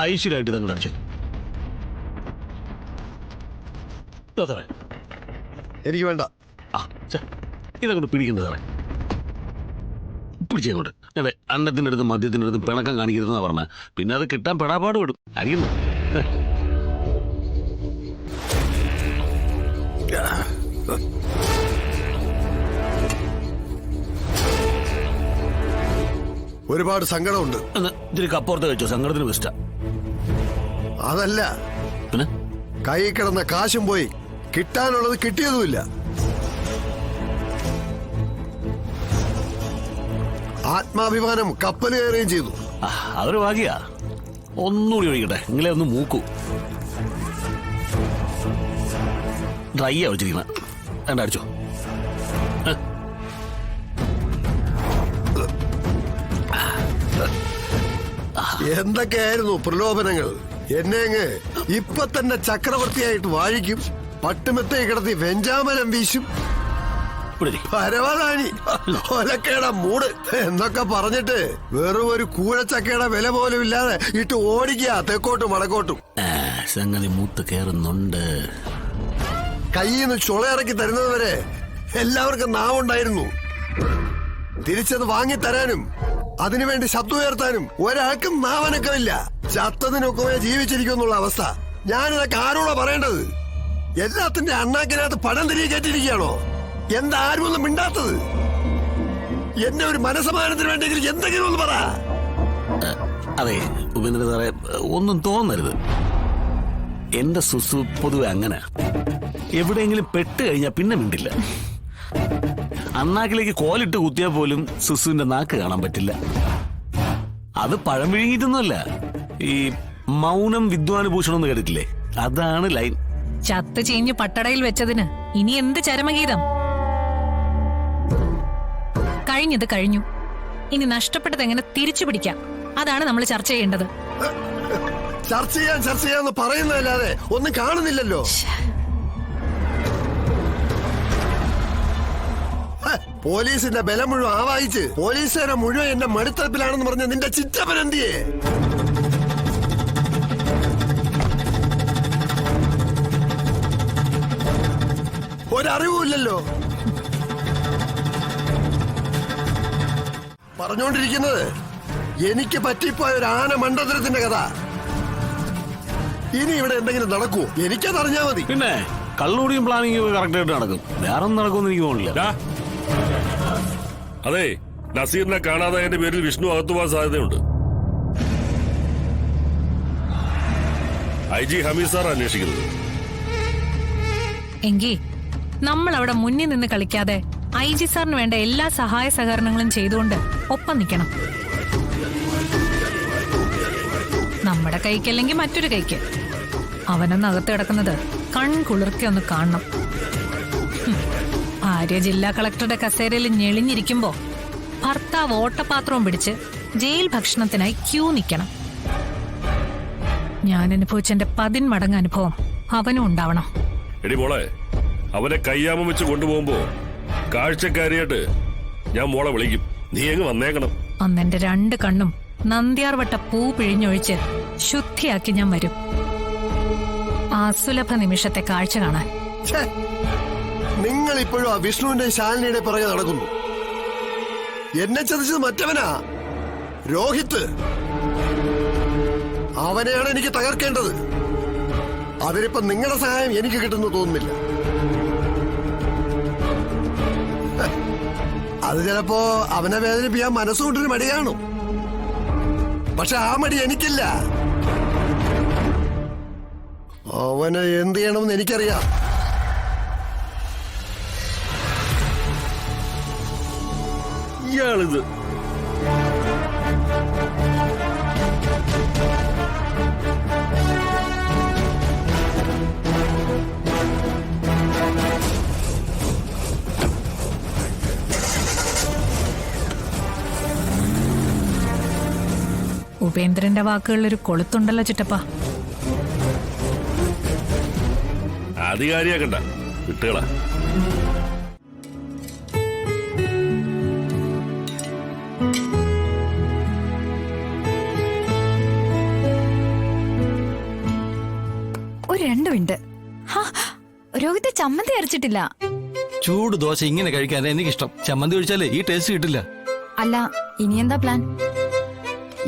ഐശ്വര്യമായിട്ട് ഇതങ്ങോട്ട് അടിച്ചു. എനിക്ക് വേണ്ട. ഇതങ്ങോട്ട് പിടിക്കുന്നത് സാറേ, പിടിച്ചങ്ങോട്ട്. അതെ, അന്നത്തിൻ്റെ അടുത്തും മദ്യത്തിൻ്റെ അടുത്തും പിണക്കം കാണിക്കരുതെന്നാണ് പറഞ്ഞത്. പിന്നെ അത് കിട്ടാൻ പെടാപ്പാട് വിടും. അറിയുന്നു. ഒരുപാട് സങ്കടമുണ്ട്. ഇതിന് കപ്പുറത്ത് വെച്ചോ, സങ്കടത്തിന് ബെസ്റ്റാ. അതല്ല, പിന്നെ കൈ കിടന്ന കാശും പോയി, കിട്ടാനുള്ളത് കിട്ടിയതുമില്ല. ആത്മാഭിമാനം കപ്പൽ കയറുകയും ചെയ്തു. അതൊരു ഭാഗ്യാ. ഒന്നുകൂടി ഒഴിക്കട്ടെ, നിങ്ങളെ ഒന്ന് മൂക്കൂ. ഡ്രൈ ആ വെച്ചിരിക്കണ. വേണ്ട, അടിച്ചോ. എന്തൊക്കെയായിരുന്നു പ്രലോഭനങ്ങൾ. എന്നെ അങ്ങ് ഇപ്പൊ തന്നെ ചക്രവർത്തിയായിട്ട് വാഴിക്കും, പട്ടുമെത്തേ കിടത്തി വെഞ്ചാമരം വീശും, പരവതാനി ഒലക്കയുടെ മൂട് എന്നൊക്കെ പറഞ്ഞിട്ട് വെറും ഒരു കൂഴച്ചക്കയുടെ വില പോലും ഇല്ലാതെ ഇട്ട് ഓടിക്കുക തെക്കോട്ടും വടക്കോട്ടും. സംഗതി മൂത്ത് കയറുന്നുണ്ട്. കയ്യിൽ നിന്ന് ചുളയിറക്കി തരുന്നത് വരെ എല്ലാവർക്കും നാവുണ്ടായിരുന്നു. തിരിച്ചത് വാങ്ങിത്തരാനും അതിനുവേണ്ടി ശബ്ദം ഉയർത്താനും ഒരാൾക്കും നാവനക്കമില്ല. ചത്തതിനൊക്കെ ജീവിച്ചിരിക്കുന്നുള്ള അവസ്ഥ. ഞാനിതൊക്കെ ആരോടാ പറയേണ്ടത്? എല്ലാത്തിന്റെ അണ്ണാക്കിനകത്ത് പണം തിരികെ കയറ്റിയിരിക്കുകയാണോ? എന്താ ആരും ഒന്നും മിണ്ടാത്തത്? എന്നെ ഒരു മനസ്സമാനത്തിന് വേണ്ടെങ്കിൽ എന്തെങ്കിലും ഒന്ന് പറ. അതെ ഉപേന്ദ്ര സാറേ, ഒന്നും തോന്നരുത്. എന്റെ സുസു പൊതുവെ അങ്ങനെ, എവിടെയെങ്കിലും പെട്ട് കഴിഞ്ഞാൽ പിന്നെ മിണ്ടില്ല. അണ്ണാക്കിലേക്ക് കോലിട്ട് കുത്തിയാൽ പോലും സുസുവിന്റെ നാക്ക് കാണാൻ പറ്റില്ല. അത് പഴം വിഴുങ്ങിയിട്ടൊന്നുമല്ല, ഈ മൗനം വിദ്വാനുഭൂഷണം എന്ന് കേട്ടിട്ടില്ലേ? അതാണ് ലൈൻ. ചത്ത് ചീഞ്ഞ് പട്ടടയിൽ വെച്ചതിന് ഇനി എന്ത് ചരമഗീതം? കഴിഞ്ഞത് കഴിഞ്ഞു. ഇനി നഷ്ടപ്പെട്ടത് എങ്ങനെ തിരിച്ചു പിടിക്കാം, അതാണ് നമ്മൾ ചർച്ച ചെയ്യേണ്ടത്. ചർച്ച ചെയ്യാന്ന് പറയുന്നതല്ലാതെ ഒന്നും കാണുന്നില്ലല്ലോ. പോലീസിന്റെ ബലം മുഴുവൻ ആവാഹിച്ച് പോലീസുകാരെ മുഴുവൻ എന്റെ മടിത്തറപ്പിലാണെന്ന് പറഞ്ഞ നിന്റെ ചിറ്റപ്പൻ എന്തിയേ? ഒരറിവുമില്ലല്ലോ. പറഞ്ഞോണ്ടിരിക്കുന്നത് എനിക്ക് പറ്റിപ്പോയ ഒരു ആന മണ്ഡലത്തിന്റെ കഥ. ഇനി ഇവിടെ എന്തെങ്കിലും നടക്കുവോ? എനിക്കതറിഞ്ഞാ മതി. പിന്നെ കള്ളുകൂടിയും പ്ലാനിങ് കറക്റ്റ് ആയിട്ട് നടക്കും. വേറെ ഒന്നും നടക്കുമെന്ന് എനിക്ക് തോന്നില്ല. അതെ, നസീറിനെ കാണാതായതിന്റെ പേരിൽ വിഷ്ണു അകത്തു പോകാൻ സാധ്യതയുണ്ട്. IG ഹമീദ് സാർ അന്വേഷിക്കുന്നത്. എങ്കിൽ നമ്മൾ അവിടെ മുന്നിൽ നിന്ന് കളിക്കാതെ IG സാറിന് വേണ്ട എല്ലാ സഹായ സഹകരണങ്ങളും ചെയ്തുകൊണ്ട് ഒപ്പം നിൽക്കണം. നമ്മുടെ കൈക്കല്ലെങ്കിൽ മറ്റൊരു കൈക്ക്. അവനൊന്ന് അകത്ത് കിടക്കുന്നത് കൺകുളിർക്കെ ഒന്ന് കാണണം. ഭാര്യ ജില്ലാ കളക്ടറുടെ കസേരയിൽ ഞെളിഞ്ഞിരിക്കുമ്പോ ഭർത്താവ് ഓട്ടപാത്രവും പിടിച്ച് ജയിൽ ഭക്ഷണത്തിനായി ക്യൂ നിൽക്കണം. ഞാൻ അനുഭവിച്ചെന്റെ 10 മടങ്ങ് അനുഭവം അവനും ഉണ്ടാവണം. എടി മോളെ, അവനെ കയ്യാമം വെച്ച് കൊണ്ടുപോകുമ്പോ കാഴ്ചക്കാരിയായിട്ട് ഞാൻ മോളെ വിളിക്കും. നീ എങ്ങ് വന്നേക്കണം. അന്നെന്റെ 2 കണ്ണും നന്ദ്യാർവട്ട പൂ പിഴിഞ്ഞൊഴിച്ച് ശുദ്ധിയാക്കി ഞാൻ വരും. ആ സുലഭ നിമിഷത്തെ കാഴ്ച കാണാൻ. നിങ്ങൾ ഇപ്പോഴും ആ വിഷ്ണുവിന്റെ ശാലിനിയുടെ പുറകെ നടക്കുന്നു. എന്നെ ചതിച്ചത് മറ്റവനാ, രോഹിത്. അവനെയാണ് എനിക്ക് തകർക്കേണ്ടത്. അതിനിപ്പോ നിങ്ങളുടെ സഹായം എനിക്ക് കിട്ടുന്നു തോന്നുന്നില്ല. അത് ചിലപ്പോ അവനെ വേദനിപ്പിക്കാൻ മനസ്സുകൊണ്ടൊരു മടി കാണും. പക്ഷെ ആ മടി എനിക്കില്ല. അവനെ എന്ത് ചെയ്യണമെന്ന് എനിക്കറിയാം. ഇയാളിത് ഉപേന്ദ്രന്റെ വാക്കുകളിലൊരു കൊളുത്തുണ്ടല്ലോ ചിറ്റപ്പ. ആധികാരിയാക്കണ്ട, വിട്ടുകളാ. ചമ്മന്തി അരച്ചിട്ടില്ല. ചൂട് ദോശ ഇങ്ങനെ കഴിക്കാൻ എനിക്കിഷ്ടം. ചമ്മന്തി ഒഴിച്ചാലേ ഈ ടേസ്റ്റ് കിട്ടില്ല. അല്ല, ഇനി എന്താ പ്ലാൻ?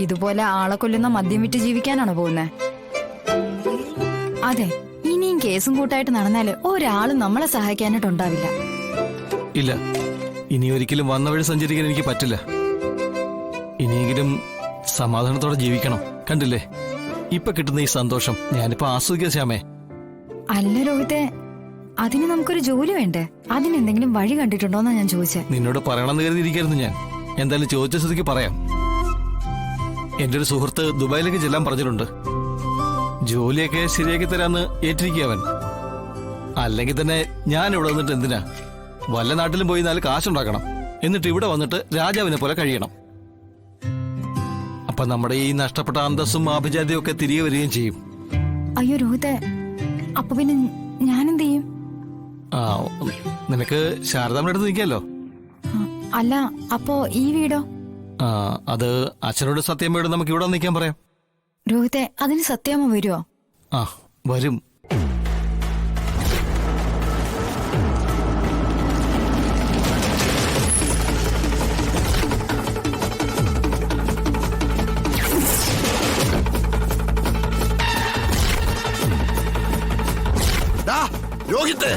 ഇതുപോലെ ആളെ കൊല്ലുന്ന മദ്യം വിറ്റ് ജീവിക്കാനാണോ പോകുന്നേ? അതെ, ഇനിയും കേസും കൂട്ടായിട്ട് നടന്നാല് ഒരാളും നമ്മളെ സഹായിക്കാനായിട്ടുണ്ടാവില്ല. ഇല്ല, ഇനി ഒരിക്കലും വന്ന വഴി സഞ്ചരിക്കാൻ എനിക്ക് പറ്റില്ല. ഇനിയെങ്കിലും സമാധാനത്തോടെ ജീവിക്കണം. കണ്ടില്ലേ ഇപ്പൊ കിട്ടുന്ന ഈ സന്തോഷം ഞാനിപ്പോ ആസ്വദിക്കുക ശ്യാമേ. അല്ല രോഹിത്തെ, അതിന് നമുക്കൊരു ജോലി വേണ്ടേ? അതിനെന്തെങ്കിലും വഴി കണ്ടിട്ടുണ്ടോന്നാ ഞാൻ ചോദിച്ചേ. നിന്നോട് പറയണമെന്ന് കരുതിയിരിക്കായിരുന്നു ഞാൻ. എന്തായാലും ചോദിച്ച സ്ഥിതിക്ക് പറയാം. എന്റെ ഒരു സുഹൃത്ത് ദുബായിലേക്ക് ചെല്ലാൻ പറഞ്ഞിട്ടുണ്ട്. ജോലിയൊക്കെ ശരിയാക്കി തരാന്ന് ഏറ്റിരിക്കുക അവൻ. അല്ലെങ്കിൽ തന്നെ ഞാൻ ഇവിടെ വന്നിട്ട് എന്തിനാ? വല്ല നാട്ടിലും പോയി 4 കാശുണ്ടാക്കണം. എന്നിട്ട് ഇവിടെ വന്നിട്ട് രാജാവിനെ പോലെ കഴിയണം. അപ്പൊ നമ്മുടെ ഈ നഷ്ടപ്പെട്ട അന്തസ്സും ആഭിജാതിയും ഒക്കെ തിരികെ വരികയും ചെയ്യും. അയ്യോ രോഹിത്തെ, അപ്പൊ പിന്നെ ഞാനെന്ത് ചെയ്യും? ആ, നിനക്ക് ശാരദാമ്മയുടെ അടുത്ത് നിൽക്കാമല്ലോ. അല്ല, അപ്പോ ഈ വീടോ? ആ, അത് അച്ഛനോട് സത്യമ്മയോട് നമുക്ക് ഇവിടെ നിൽക്കാൻ പറയാം. രോഹിത്തെ, അതിന് സത്യാമ്മ വരുമോ? ആ, വരും. രോഹിത്തെ,